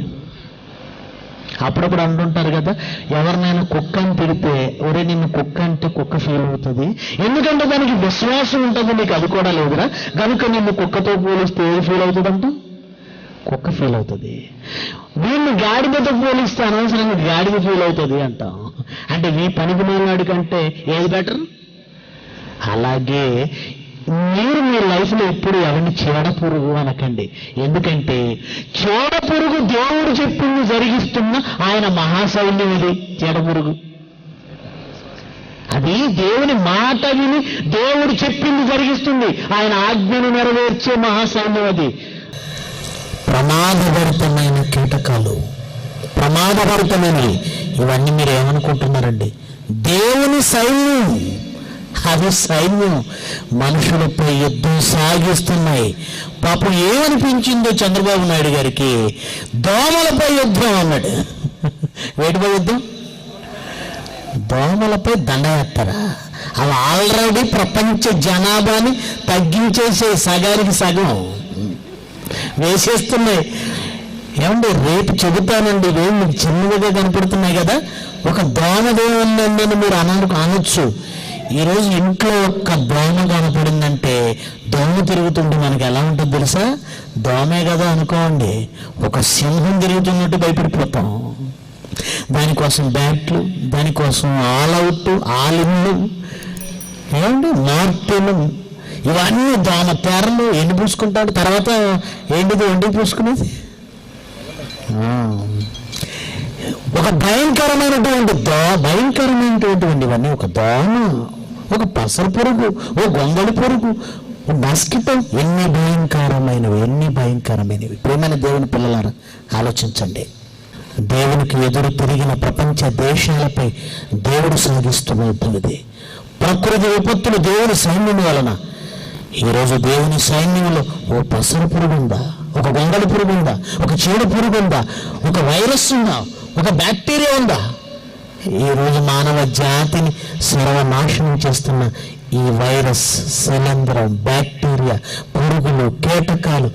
అప్పుడప్పుడు అంటుంటారు కదా, ఎవరినైనా కుక్క అని తిడితే, ఒరే నిన్ను కుక్క అంటే కుక్క ఫీల్ అవుతుంది, ఎందుకంటే దానికి విశ్వాసం ఉంటుంది, నీకు అది కూడా లేదురా, కనుక నిన్ను కుక్కతో పోలిస్తే ఏది ఫీల్ అవుతుందంట? కుక్క ఫీల్ అవుతుంది. వీళ్ళు గాడిదతో పోలిస్తే అనవసరంగా గాడిద ఫీల్ అవుతుంది అంటాం. అంటే మీ పనికి మాలినాడి కంటే ఏది బెటర్? అలాగే మీరు మీ లైఫ్లో ఎప్పుడు ఎవరిని చీడ పురుగు అనకండి, ఎందుకంటే చీడ పురుగు దేవుడు చెప్పింది జరిగిస్తున్న ఆయన మహాసైన్యం. ఇది చీడ పురుగు, అది దేవుని మాట విని దేవుడు చెప్పింది జరిగిస్తుంది, ఆయన ఆజ్ఞను నెరవేర్చే మహాసైన్యం. అది ప్రమాదభరితమైన కీటకాలు, ప్రమాదభరితమైనవి, ఇవన్నీ మీరు ఏమనుకుంటున్నారండి? దేవుని సైన్యం. అది సైన్యం మనుషులపై యుద్ధం సాగిస్తున్నాయి. పాపం ఏమనిపించిందో చంద్రబాబు నాయుడు గారికి, దోమలపై యుద్ధం అన్నాడు. వేటిపై యుద్ధం? దోమలపై దండయాత్ర. అవి ఆల్రెడీ ప్రపంచ జనాభాని తగ్గించేసే సగానికి సగం వేసేస్తున్నాయి. ఏమండి, రేపు చెబుతానండి, ఇవేం మీకు చిన్నగా కనపడుతున్నాయి కదా, ఒక దోమదే ఉందండి అని మీరు అనొచ్చు. ఈరోజు ఇంట్లో ఒక్క దోమ కనపడిందంటే, దోమ తిరుగుతుంటే మనకి ఎలా ఉంటుంది తెలుసా? దోమే కదా అనుకోండి, ఒక సింహం తిరుగుతున్నట్టు భయపడిపోతాం. దానికోసం బ్యాట్లు, దానికోసం ఆల్ అవుట్, ఆల్ ఇన్లు, ఏమండి మార్టిన్, ఇవన్నీ దోమ తెరలు. ఎన్ని పూసుకుంటాడు? తర్వాత ఏంటిది ఒంటికి పూసుకునేది? ఒక భయంకరమైనటువంటి ఇవన్నీ, ఒక దోమ, ఒక పసర పురుగు, ఓ గొంగళి పురుగు, ఓ మస్కిటో, ఎన్ని భయంకరమైనవి. ప్రియమైన దేవుని పిల్లలారా, ఆలోచించండి. దేవునికి ఎదురు తిరిగిన ప్రపంచ దేశాలపై దేవుడు సాగిస్తున్న యుద్ధం ఇది. ప్రకృతి విపత్తులు దేవుని సైన్యం వలన. ఈరోజు దేవుని సైన్యంలో ఓ పసర పురుగు ఉందా, ఒక గొంగళి పురుగు ఉందా, ఒక చీడ పురుగు ఉందా, ఒక వైరస్ ఉందా, ఒక బ్యాక్టీరియా ఉందా? ఈరోజు మానవ జాతిని సర్వనాశనం చేస్తున్న ఈ వైరస్, శిలీంధ్రం, బ్యాక్టీరియా, పురుగులు, కీటకాలు